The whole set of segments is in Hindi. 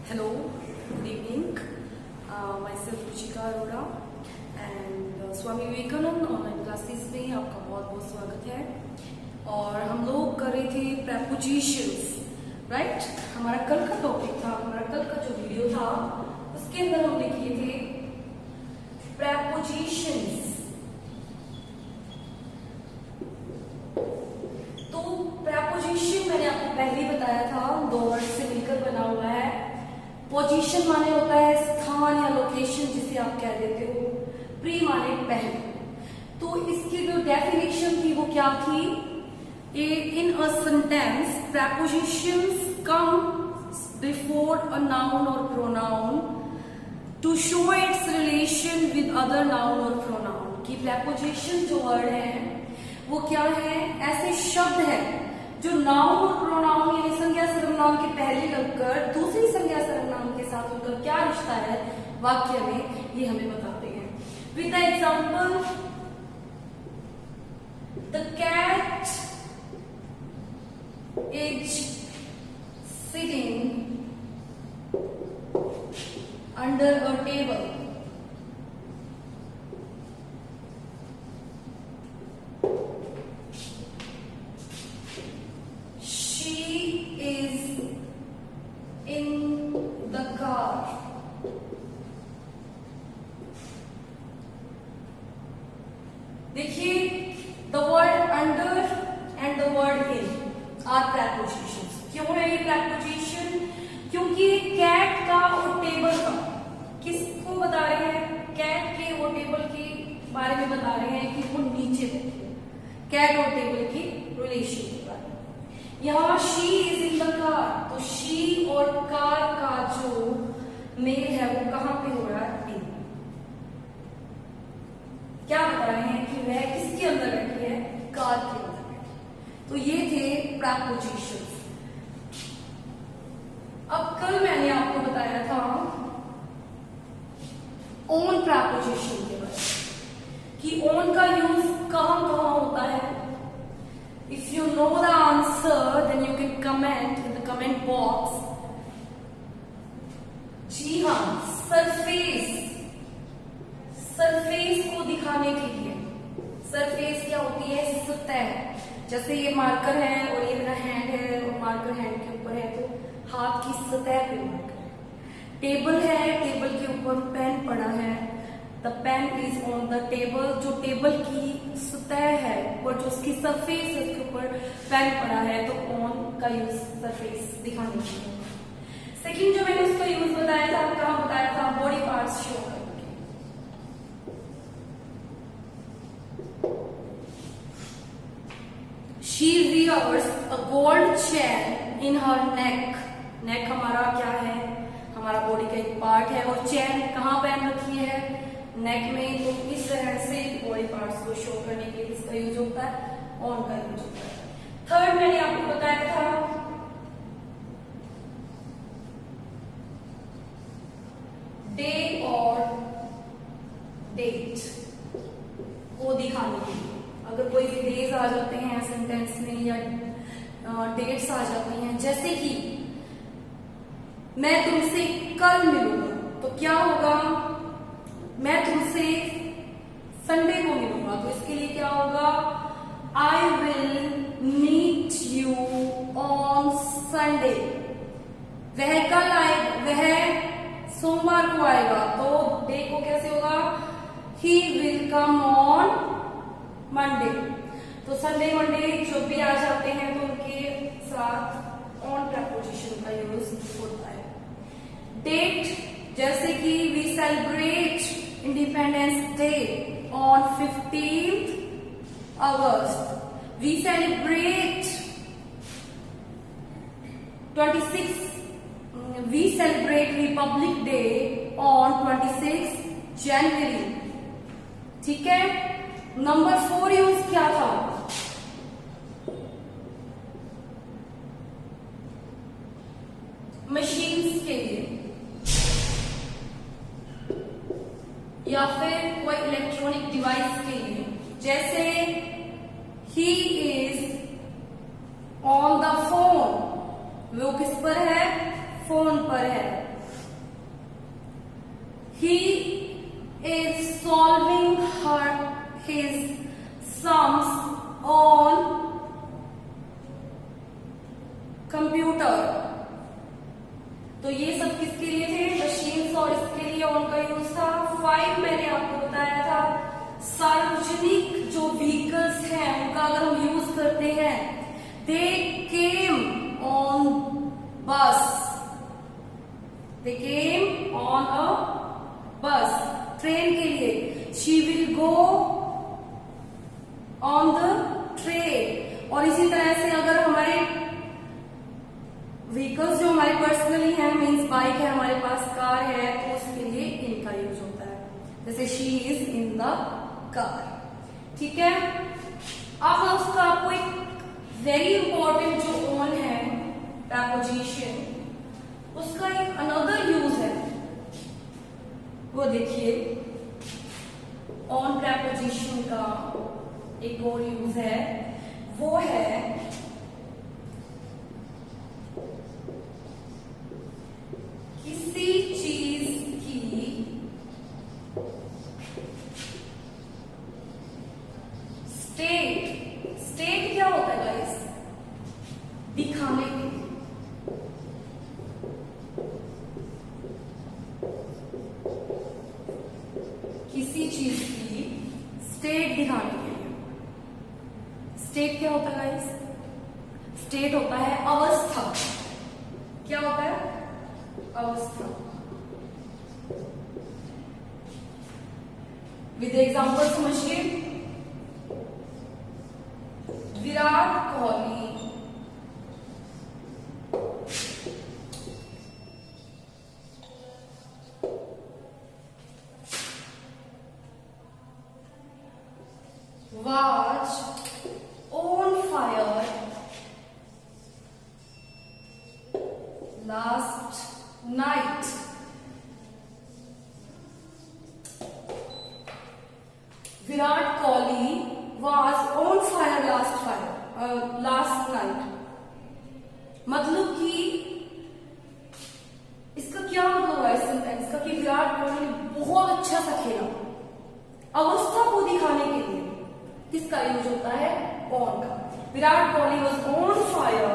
Hello, good evening. Myself Ruchika Arora and Swami Vivekananda online classes में आपका बहुत बहुत स्वागत है। और हम लोग कर रहे थे प्रेपोजिशंस, राइट। हमारा कल का टॉपिक था, हमारा कल का जो वीडियो था उसके अंदर हमने किए थे प्रेपोजिशंस। तो प्रेपोजिशन मैंने आपको पहले ही बताया था, दो वर्ड से मिलकर बना हुआ है। पोजीशन माने होता है स्थान या लोकेशन, जिसे आप कह देते हो। प्री माने पहले। तो इसकी जो डेफिनेशन थी वो क्या थी? In a sentence prepositions come before a noun और pronoun to show its relation with other noun और प्रोनाउन। की प्रेपोजिशन जो वर्ड है वो क्या है? ऐसे शब्द है जो नाउन और प्रोनाउन यानी संज्ञा सर्वनाम के पहले लगकर दूसरी संज्ञा सर्वनाम के साथ उनका क्या रिश्ता है वाक्य में, ये हमें बताते हैं। With the example, the cat is sitting under a table. देखिए, the word under and the word in are prepositions. क्यों है ये प्रेपोजिशन? क्योंकि कैट का और टेबल का किसको बता रहे हैं? कैट के और टेबल के बारे में बता रहे हैं कि वो नीचे बैठी है। कैट और टेबल की रिलेशन के बारे में। यहाँ she is in the car, तो शी और कार का जो मेल है वो कहां पे हो रहा है? इन। क्या बता रहे हैं कि वह किसके अंदर बैठी है? कार के अंदर बैठी। तो ये थे प्रेपोजिशंस। अब कल मैंने आपको बताया था ओन प्रेपोजिशन के बारे में कि ओन का यूज कहां कहां होता है। If you know the answer then you can comment in the comment box. जी हाँ, सरफेस, सरफेस को दिखाने के लिए। सरफेस क्या होती है? सतह। जैसे ये मार्कर है और ये मेरा हैंड है और मार्कर हैंड के ऊपर है, तो हाथ की सतह पे मार्कर है। टेबल है, टेबल के ऊपर पेन पड़ा है, the pen is on the table. जो टेबल की सतह है और जो उसकी सरफेस है उसके ऊपर पेन पड़ा है, तो ऑन का यूज सरफेस दिखाने के लिए। सेकेंड जो मैंने उसका यूज बताया था, कहाँ बताया था? बॉडी पार्ट्स शो करके। She wears a gold chain in her neck. नेक हमारा क्या है? हमारा बॉडी का एक पार्ट है। और चैन कहाँ पहन रखी है? नेक में। तो इस तरह से बॉडी पार्ट्स को शो करने के लिए इसका यूज होता है, ऑन का यूज होता है। थर्ड मैंने आपको बताया था डे और डेट को दिखाने के लिए। अगर कोई भी डेज आ जाते हैं सेंटेंस में या डेट्स आ जाती हैं, जैसे कि मैं तुमसे कल मिलूंगा, तो क्या होगा? मैं तुमसे संडे को मिलूंगा, तो इसके लिए क्या होगा? I will meet you on Sunday. वह कल आएगा, वह सोमवार को आएगा, तो डे को कैसे होगा? He will come on Monday. तो संडे मंडे जो भी आ जाते हैं तो उनके साथ ऑन प्रेपोजिशन का यूज होता है। डेट, जैसे कि we celebrate Independence Day on 15th August. We celebrate 26, we celebrate Republic Day on 26 January. ठीक है। नंबर 4 यूज क्या था? मशीन्स के लिए या फिर कोई इलेक्ट्रॉनिक डिवाइस के लिए। जैसे he is on the phone, वो किस पर है? फोन पर है। he is solving his sums on computer. तो ये सब किसके लिए थे? मशीन्स, और इसके लिए ऑन का यूज था। 5 मैंने आपको बताया था सार्वजनिक जो व्हीकल्स हैं उनका अगर हम यूज करते हैं, दे केम ऑन बस, दे केम ऑन अ बस, ट्रेन के लिए she will go on the train. और इसी तरह से अगर हमारे व्हीकल्स जो हमारे पर्सनली हैं, मीन्स बाइक है हमारे पास, कार है, तो उसके लिए इनका यूज होता है, जैसे she is in the car. ठीक है। अब उसका आपको एक वेरी इंपॉर्टेंट जो ऑन है प्रपोजिशन, उसका एक अनदर यूज है, वो देखिए। ऑन प्रपोजिशन का एक और यूज है, वो है किसी चीज की स्टेट। स्टेट क्या होता है गाइस? दिखाने के लिए। किसी चीज की स्टेट दिखाने के लिए। स्टेट क्या होता है गाइस? स्टेट होता है अवस्था। क्या होता है? अवस्था। विद एग्जाम्पल समझिए। Virat Kohli was on fire last night. Virat Kohli was on fire last night. मतलब कि इसका क्या मतलब है इस सेंटेंस का कि विराट कोहली ने बहुत अच्छा सा खेला। अवस्था को दिखाने के लिए किसका यूज होता है? ऑन का। Virat Kohli was on fire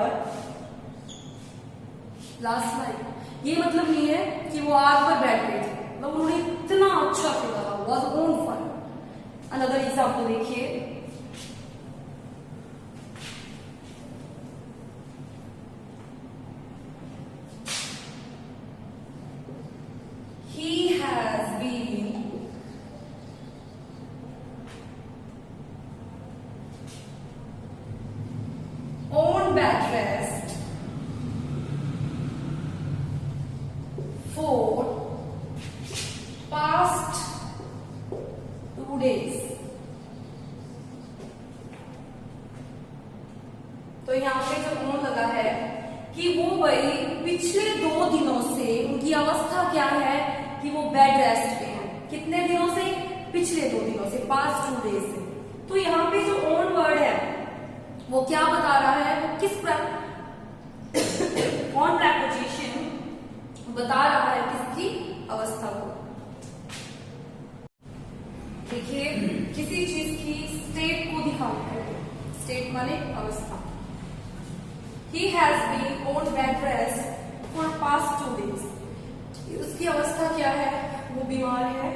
last night. ये मतलब नहीं है कि वो आग पर बैठ गए थे, मतलब उन्होंने इतना अच्छा खेला था, was on fire. Another example देखिए। He has been on bed rest for past 2 days. तो यहाँ पे जो ऑन लगा है कि वो भाई पिछले 2 दिनों से उनकी अवस्था क्या है कि वो बेड रेस्ट पे हैं। कितने दिनों से? पिछले 2 दिनों से, पास्ट 2 डेज से। तो यहाँ पे जो ऑन वर्ड है वो क्या बता रहा है? वो किस ऑन प्रपोजिशन बता रहा है किसकी? अवस्था को। देखिए, किसी चीज की स्टेट को दिखाना है। स्टेट माने अवस्था। He has been on bed rest for past 2 days. उसकी अवस्था क्या है? वो बीमार है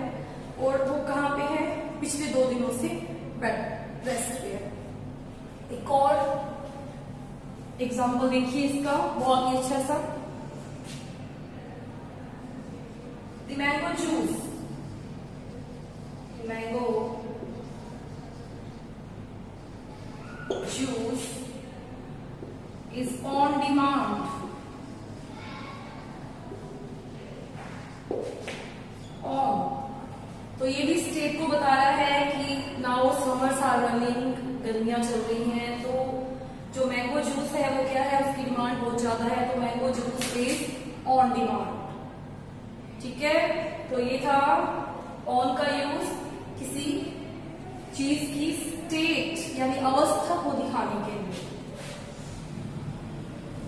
और वो कहाँ पे है? पिछले 2 दिनों से बेड रेस्ट पे है। एक और एग्जाम्पल देखिए इसका, बहुत ही अच्छा सा। The mango juice, mango juice is on demand on. तो ये भी स्टेट को बता रहा है कि नाउ समर्स आर रनिंग, गर्मियां चल रही हैं, तो जो मैंगो जूस है वो क्या है? उसकी डिमांड बहुत ज्यादा है, तो mango juice is on demand. ठीक है। तो ये था ऑन का यूज किसी चीज की स्टेट यानी अवस्था को दिखाने के लिए।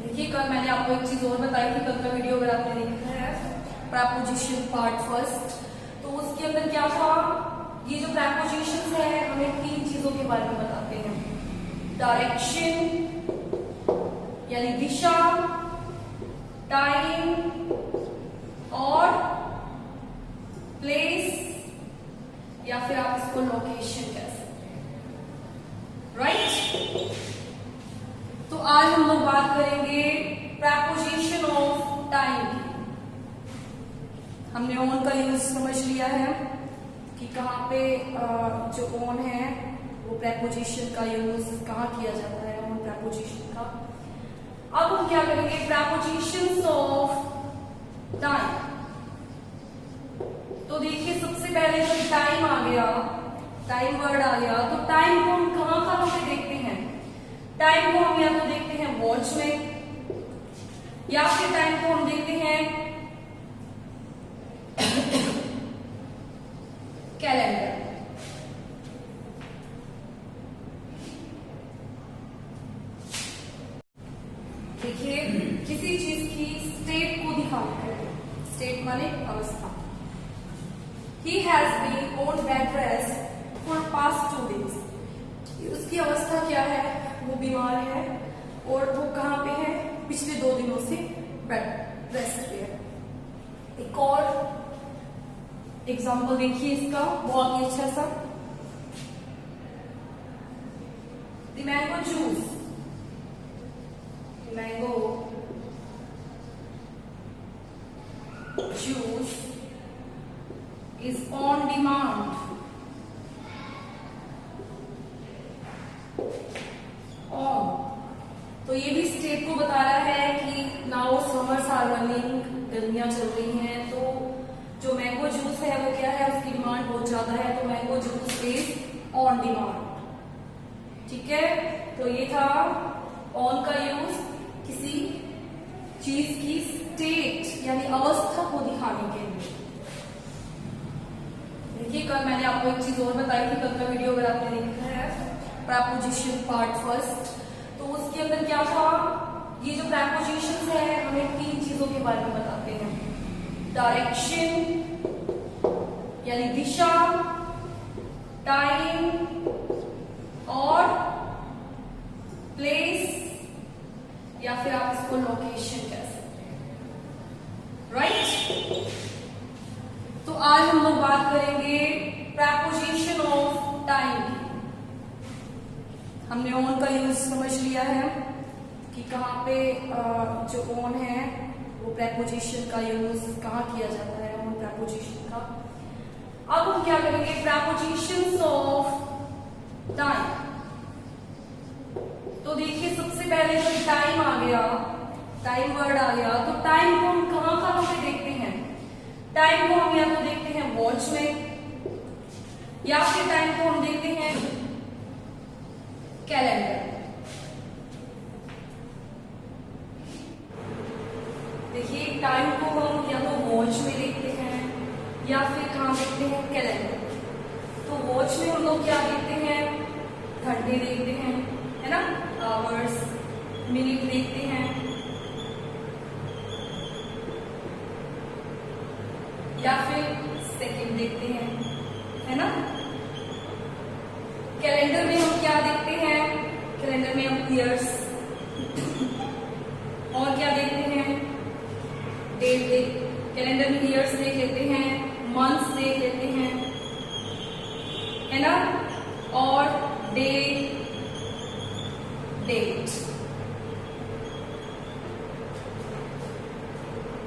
देखिए, कल मैंने आपको एक चीज और बताई थी, कल का वीडियो अगर आपने देखा है, प्रपोजिशन पार्ट फर्स्ट, तो उसके अंदर क्या था, ये जो प्रेपोजिशंस है हमें 3 चीजों के बारे में बताते हैं। डायरेक्शन यानी दिशा, टाइम और प्लेस या फिर आप इसको लोकेशन कह सकते हैं, राइट। तो आज हम लोग बात करेंगे प्रेपोजिशन ऑफ टाइम की। हमने ऑन का यूज समझ लिया है कि कहाँ पे जो ऑन है वो प्रेपोजिशन का यूज कहाँ किया जाता है, ऑन प्रेपोजिशन का। अब हम क्या करेंगे, प्रेपोजिशंस ऑफ टाइम। तो देखिए सबसे पहले जब टाइम आ गया, टाइम वर्ड आ गया, तो टाइम को हम कहाँ पे देखते हैं। टाइम को हम या तो देखते हैं वॉच में, या फिर टाइम को हम देखते हैं कैलेंडर। देखिए किसी चीज की स्टेट को दिखाने के लिए, स्टेट माने अवस्था। He has been on bed rest for past 2 days। उसकी अवस्था क्या है, वो बीमार है और वो कहाँ पे है, पिछले 2 दिनों से बेड रेस्ट पे है। एक और एग्जाम्पल देखिए इसका, बहुत ही अच्छा सा, the mango juice. Mango juice is on demand on. तो ये भी स्टेट को बता रहा है कि नाउ समर्स आर रनिंग, गर्मियां चल रही हैं, तो जो मैंगो जूस है वो क्या है, उसकी डिमांड बहुत ज्यादा है, तो mango juice is on demand. ठीक है, तो ये था ऑन का यूज किसी चीज की स्टेट यानी अवस्था को दिखाने के लिए। देखिए कल मैंने आपको एक चीज और बताई थी, कल का वीडियो अगर आपने देखा है, प्रेपोजिशन पार्ट फर्स्ट, तो उसके अंदर क्या था, ये जो प्रेपोजिशंस है हमें 3 चीजों के बारे में बताते हैं। डायरेक्शन यानी दिशा, टाइम और प्लेस या फिर आप इसको लोकेशन कह सकते हैं, राइट। तो आज हम लोग बात करेंगे प्रेपोजिशन ऑफ टाइम की। हमने ऑन का यूज समझ लिया है कि कहाँ पे जो ऑन है वो प्रेपोजिशन का यूज कहाँ किया जाता है, ऑन प्रेपोजिशन का। अब हम क्या करेंगे, प्रेपोजिशंस ऑफ टाइम। तो देखिए सबसे पहले जब टाइम आ गया, टाइम वर्ड आ गया, तो टाइम को हम कहाँ पे देखते हैं। टाइम को हम या तो देखते हैं वॉच में, या फिर टाइम को हम देखते हैं कैलेंडर। देखिए टाइम को हम या तो वॉच में देखते हैं या फिर कहाँ देखते हैं, कैलेंडर। तो वॉच में हम लोग क्या देखते हैं, घंटे देखते हैं, है ना, आवर्स, मिनट देखते हैं, या फिर सेकंड देखते हैं, है ना। कैलेंडर में हम क्या देखते हैं, कैलेंडर में हम ईयर्स और क्या देखते हैं, डेट देख, कैलेंडर में ईयर्स देख लेते हैं, मंथ्स देख लेते हैं, है ना, और डे, डेट।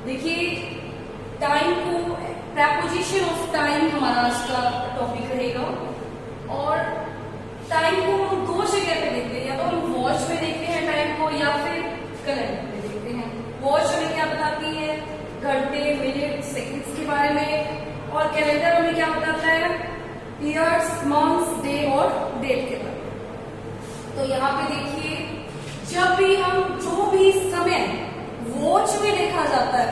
देखिए टाइम को, प्रेपोजिशन ऑफ टाइम हमारा आज का टॉपिक रहेगा। और टाइम को हम 2 जगह पे देखते हैं, या तो हम वॉच में देखते हैं टाइम को, या फिर कैलेंडर में देखते हैं। वॉच हमें क्या बताती है, घंटे, मिनट, सेकंड्स के बारे में, और कैलेंडर हमें क्या बताता है, ईयर्स, मंथ्स, डे और डेट के बारे में। तो यहाँ पे देखिए जब भी हम जो भी समय वॉच में देखा जाता है,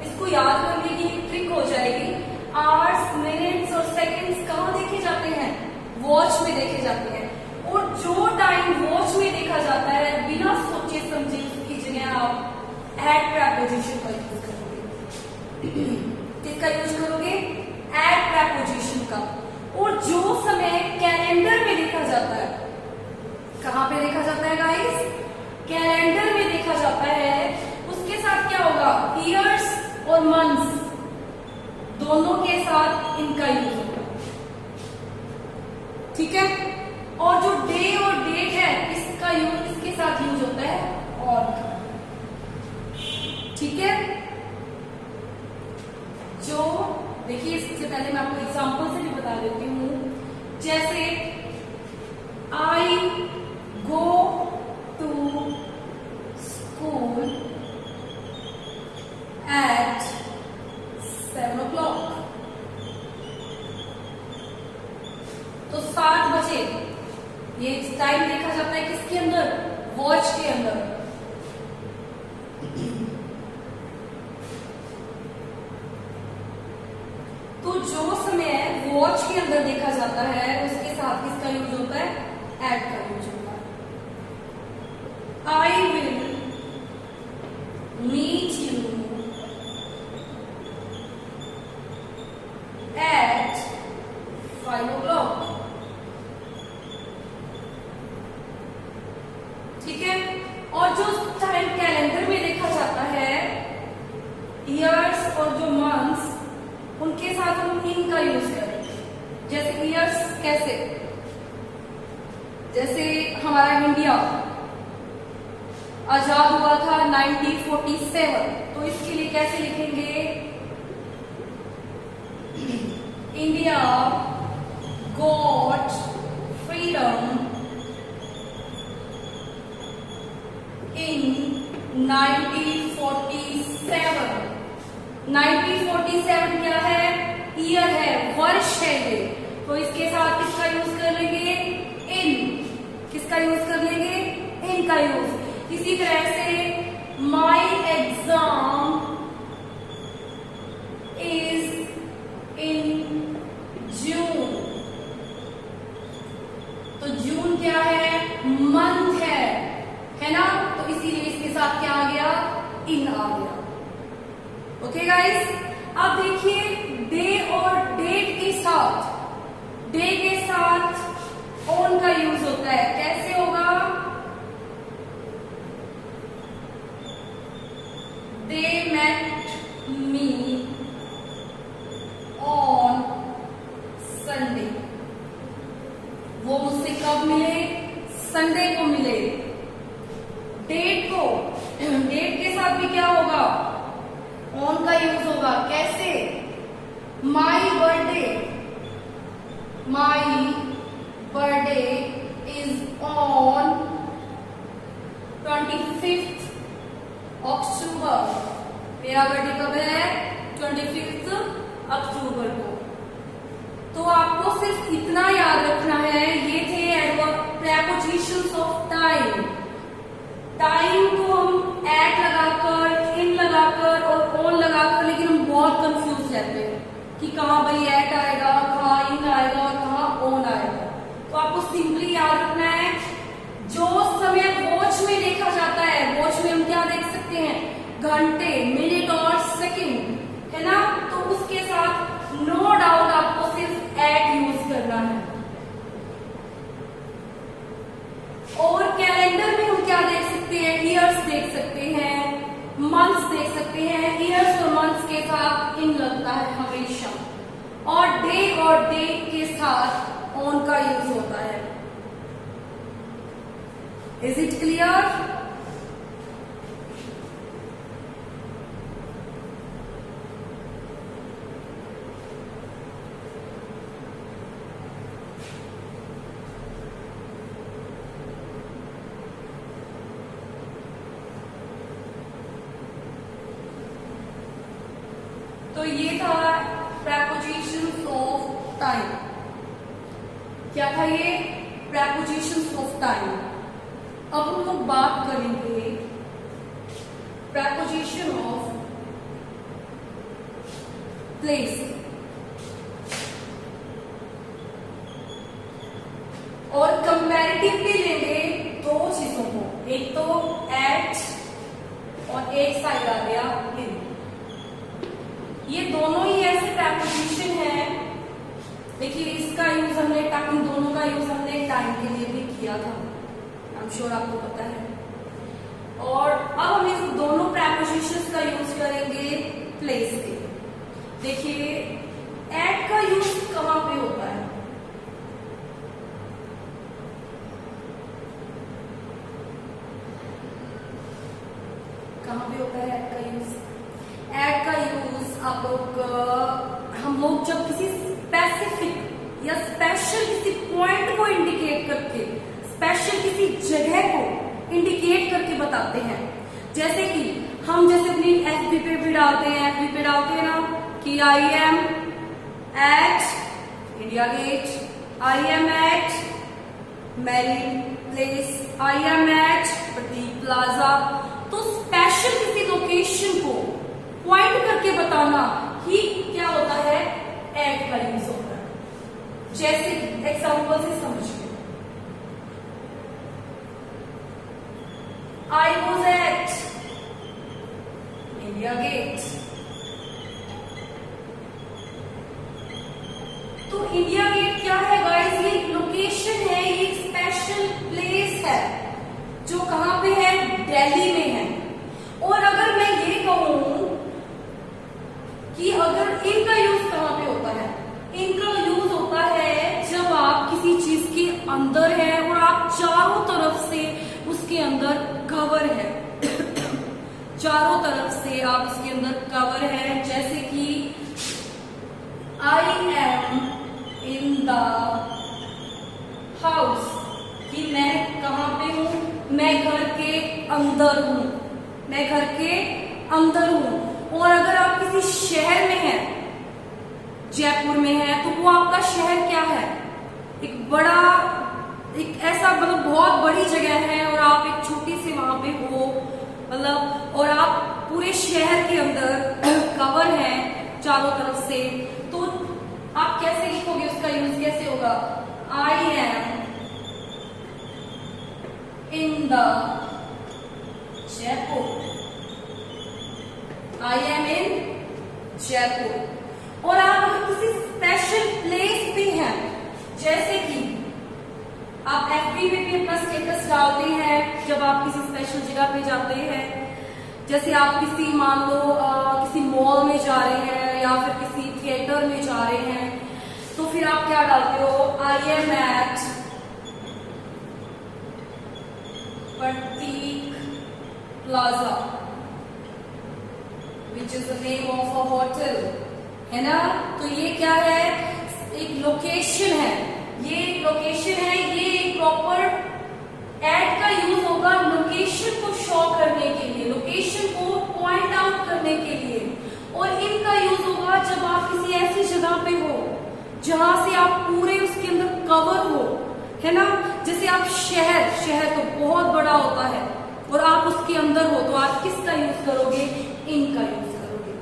इसको याद करने की ट्रिक हो जाएगी। आवर्स, मिनट्स और सेकंड्स कहाँ देखे जाते हैं, वॉच में देखे जाते हैं। और जो टाइम वॉच में देखा जाता है, बिना सोचे समझे उसकी जगह आप एट प्रेपोजिशन का यूज करोगे। किसका यूज करोगे, एट प्रपोजिशन का। और जो समय कैलेंडर में देखा जाता है, कहां पे देखा जाता है गाइस? कैलेंडर में देखा जाता है, उसके साथ क्या होगा? ईयर्स और मंथ्स दोनों के साथ इनका यूज होगा, ठीक है। और जो डे और डेट है इसका यूज, इसके साथ यूज होता है और का, ठीक है। जो देखिए, इससे पहले मैं आपको एग्जांपल से भी बता देती हूँ। जैसे I go to school at 7 o'clock, तो 7 बजे ये टाइम देखा जाता है किसके अंदर? वॉच के अंदर। तो जो समय वॉच के अंदर देखा जाता है उसके साथ किसका यूज होता है? एट का यूज होता है। I will meet you at 5 o'clock, ठीक है। और जो टाइम कैलेंडर में देखा जाता है, ईयर्स और जो मंथ्स, उनके साथ हम इन का यूज करेंगे। जैसे ईयर्स कैसे? जैसे हमारा इंडिया आजाद हुआ था 1947, तो इसके लिए कैसे लिखेंगे? इंडिया गॉट फ्रीडम इन 1947। 1947 क्या है? ईयर है, वर्ष है ये। तो इसके साथ किसका यूज कर लेंगे? इन। किसका यूज कर लेंगे? इन का यूज। इसी तरह से माई एग्जाम इज इन जून, तो जून क्या है? मंथ है ना। तो इसीलिए इसके साथ क्या आ गया? इन आ गया। ओके गाइस, अब देखिए डे और डेट के साथ, डे के साथ ऑन का यूज होता है। कैसे होगा? They met me on Sunday, वो मुझसे कब मिले? संडे को मिले। डेट को, डेट के साथ भी क्या होगा? ऑन का यूज होगा। कैसे? My birthday, my birthday is on 25th अक्टूबर। मेरा बर्थडे कब है? 25th अक्टूबर को। तो आपको सिर्फ इतना याद रखना है, ये थे प्रेपोजिशंस ऑफ टाइम। टाइम को हम एट लगाकर, इन लगाकर और ऑन लगाकर, लेकिन हम बहुत कंफ्यूज रहते हैं कि कहाँ भाई एट आएगा, कहाँ इन आएगा और कहाँ ऑन आएगा। तो आपको सिंपली याद रखना है, जो समय वॉच में देखा जाता है, वॉच में हम क्या देख सकते हैं? घंटे, मिनट और सेकंड, है ना। तो उसके साथ नो डाउट आपको सिर्फ एट यूज करना है। और कैलेंडर में हम क्या देख सकते हैं? ईयर्स देख सकते हैं, मंथ्स देख सकते हैं। ईयर्स और मंथ्स के साथ इन लगता है हमेशा, और डे और डेट के साथ ऑन का यूज होता है। Is it clear? तो ये था prepositions ऑफ टाइम। क्या था ये? prepositions of time. अब हम लोग बात करेंगे preposition ऑफ प्लेस। और कंपैरेटिवली लेंगे दो चीजों को, एक तो एट और एक साइड आ गया इन। ये दोनों ही ऐसे प्रपोजिशन हैं देखिए इसका यूज हमने इन दोनों का यूज हमने टाइम के लिए भी किया था, आई एम श्योर आपको पता है। और अब हम इस दोनों प्रेपोजिशंस का यूज करेंगे प्लेस के। देखिए एट का यूज कहां पे होता है? कहां पे होता है एट का यूज? एट का यूज हम लोग जब किसी स्पेसिफिक या स्पेशल किसी पॉइंट को इंडिकेट करके, स्पेशल किसी जगह को इंडिकेट करके बताते हैं। जैसे कि हम जैसे अपनी एफबी पे भी डालते हैं, ना कि I am at India Gate, I am at married place, I am at Prateek plaza. तो स्पेशल किसी लोकेशन को पॉइंट करके बताना ही क्या होता है? एट का यूज होता है। जैसे एग्जांपल से समझिए, I was at India Gate. तो इंडिया गेट क्या है गाइस? ये लोकेशन है, ये स्पेशल प्लेस है जो कहां पे है? दिल्ली में है। और अगर मैं ये कहूं कि अगर इनका यूज कहां पे होता है? इनका यूज होता है जब आप किसी चीज के अंदर है और आप चारों तरफ से उसके अंदर कवर है चारों तरफ से आप उसके अंदर कवर है। जैसे कि I am in the house, कि मैं कहां पे हूं? मैं घर के अंदर हूं, मैं घर के अंदर हूं। और अगर आप किसी शहर में हैं, जयपुर में है, तो वो आपका शहर क्या है? एक ऐसा मतलब बहुत बड़ी जगह है और आप एक छोटी सी वहां पे हो, मतलब, और आप पूरे शहर के अंदर कवर है चारों तरफ से। तो आप कैसे लिखोगे? उसका यूज कैसे होगा? I am in the Jaipur, I am in Jaipur. और आप अगर किसी स्पेशल प्लेस पे हैं, जैसे कि आप एफबी में भी अपना स्टेटस डालते हैं जब आप किसी स्पेशल जगह पे जाते हैं, जैसे आप किसी मान लो किसी मॉल में जा रहे हैं या फिर किसी थिएटर में जा रहे हैं, तो फिर आप क्या डालते हो? I am at Prateek plaza which is the name of a hotel, है ना। तो ये क्या है? एक लोकेशन है, ये एक लोकेशन है, ये एक प्रॉपर एट का यूज होगा लोकेशन को शो करने के लिए, लोकेशन को पॉइंट आउट करने के लिए। और इनका यूज होगा जब आप किसी ऐसी जगह पे हो जहां से आप पूरे उसके अंदर कवर हो, है ना। जैसे आप शहर तो बहुत बड़ा होता है और आप उसके अंदर हो, तो आप किसका यूज करोगे? इनका यूज करोगे।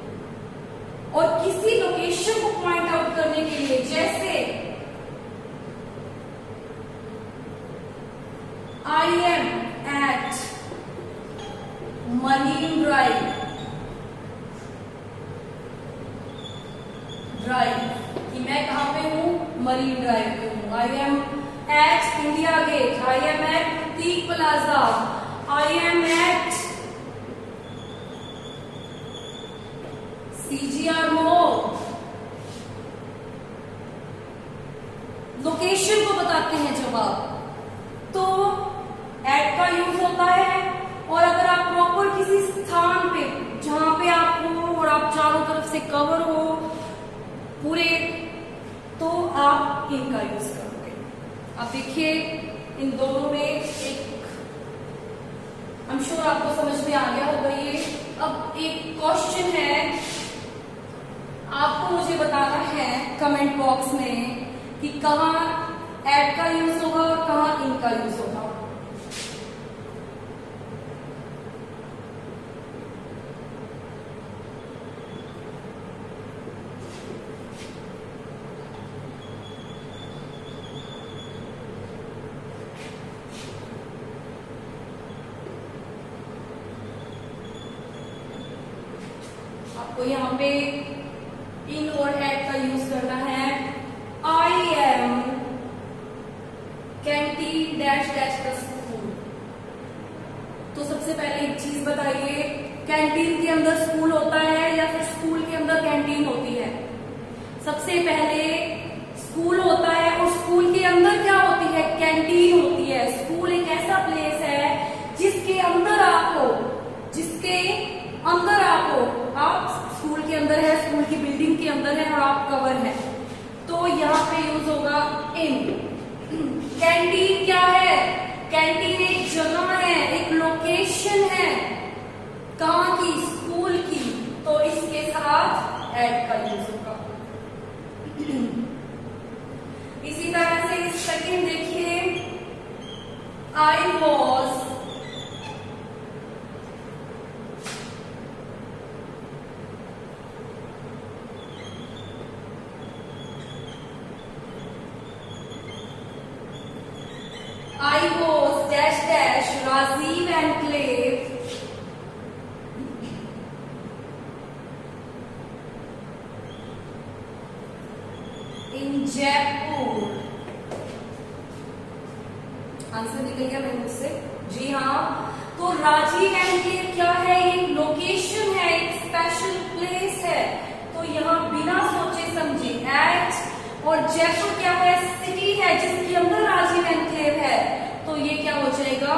और किसी लोकेशन को पॉइंट आउट करने के लिए, जैसे I am at Marine Drive, कि मैं कहां पे हूं? मरीन ड्राइव पे हूं। I am at India Gate, I am at Prateek Plaza, I am at CGR Mall। Location को बताते हैं जब आप, तो एट का यूज होता है। और अगर आप प्रॉपर किसी स्थान पे जहां पे आप हो और आप चारों तरफ से कवर हो पूरे, तो आप इनका यूज करोगे। अब देखिए इन दोनों में एक, आई एम श्योर आपको समझ में आ गया होगा ये। अब एक क्वेश्चन है, आपको मुझे बताना है कमेंट बॉक्स में कि कहां एट का यूज होगा और कहां इनका यूज होगा। आपको यहाँ पे इन और एट का यूज करना है। I am canteen dash dash the school. तो सबसे पहले एक चीज बताइए, कैंटीन के अंदर स्कूल होता है या फिर स्कूल के अंदर कैंटीन होती है? सबसे पहले स्कूल होता है और स्कूल के अंदर क्या होती है? कैंटीन होती है। स्कूल एक ऐसा प्लेस है जिसके अंदर आप हो, आप स्कूल के अंदर है, स्कूल की बिल्डिंग के अंदर है और आप कवर है, तो यहाँ पे यूज होगा इन। कैंटीन क्या है? कैंटीन एक जगह है, एक लोकेशन है, कहाँ की? स्कूल की, तो इसके साथ एड का यूज होगा। इसी तरह से सेकंड देखिए, I was dash dash Rajiv Enclave in Jaipur। Answer निकल गया मेरे मुझसे, जी हाँ। तो राजीव एनक्लेव क्या है? एक लोकेशन है, एक स्पेशल प्लेस है। तो यहाँ बिना सोचे समझे एट, और जयपुर क्या है? सिटी है जिसके अंदर राजीव एनक्लेव है, तो ये क्या हो जाएगा?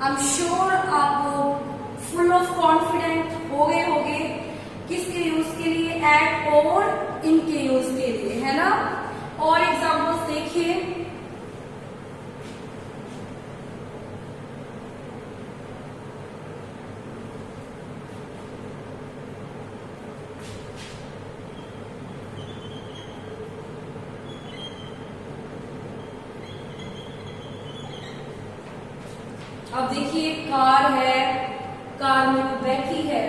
आई एम श्योर आप फुल ऑफ कॉन्फिडेंट हो गए होंगे किसके यूज के लिए? एट और इनके यूज के लिए, है ना। और एग्जांपल्स देखिए, अब देखिए कार है, कार में वो बैठी है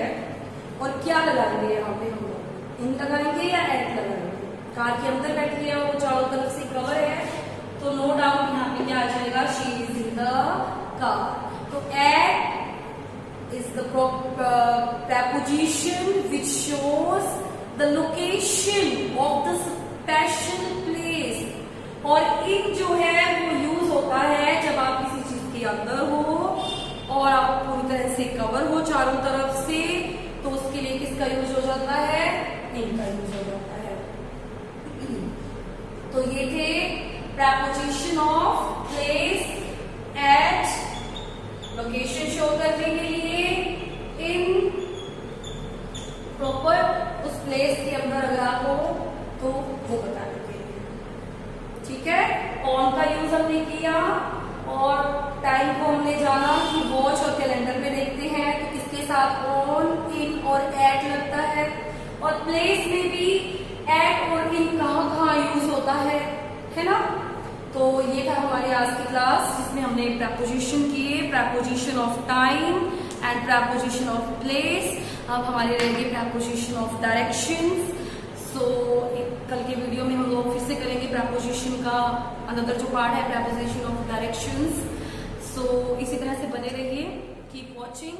और क्या लगाएंगे यहाँ पे हम लोग? इन लगाएंगे या एट लगाएंगे? कार के अंदर बैठी है, वो चारों तरफ से कवर है, तो नो डाउट यहाँ पे क्या आ जाएगा? She is in the car. तो it is the preposition which shows the location of the special place। और इन जो है वो यूज होता है जब आप किसी चीज के अंदर हो और आप पूरी तरह से कवर हो चारों तरफ से, तो उसके लिए किसका यूज हो जाता है? इनका यूज हो जाता है। तो ये थे preposition of place, at, location show करने के लिए, इन, प्रॉपर उस प्लेस के अंदर अगर आप हो तो वो बता देते हैं, ठीक है। ऑन का यूज हमने किया और टाइम को हमने जाना कि वॉच और कैलेंडर में देखते हैं तो किसके साथ ऑन, इन और एट लगता है, और प्लेस में भी एट और इन कहाँ यूज होता है ना। तो ये था हमारी आज की क्लास जिसमें हमने प्रपोजिशन किए, preposition of time and preposition of place. अब हमारे रहेंगे प्रपोजिशन ऑफ डायरेक्शंस। सो कल के वीडियो में हम लोग फिर से करेंगे प्रपोजिशन का अनदर जो पार्ट है, प्रपोजिशन ऑफ डायरेक्शंस। सो इसी तरह से बने रहिए, कीप वॉचिंग।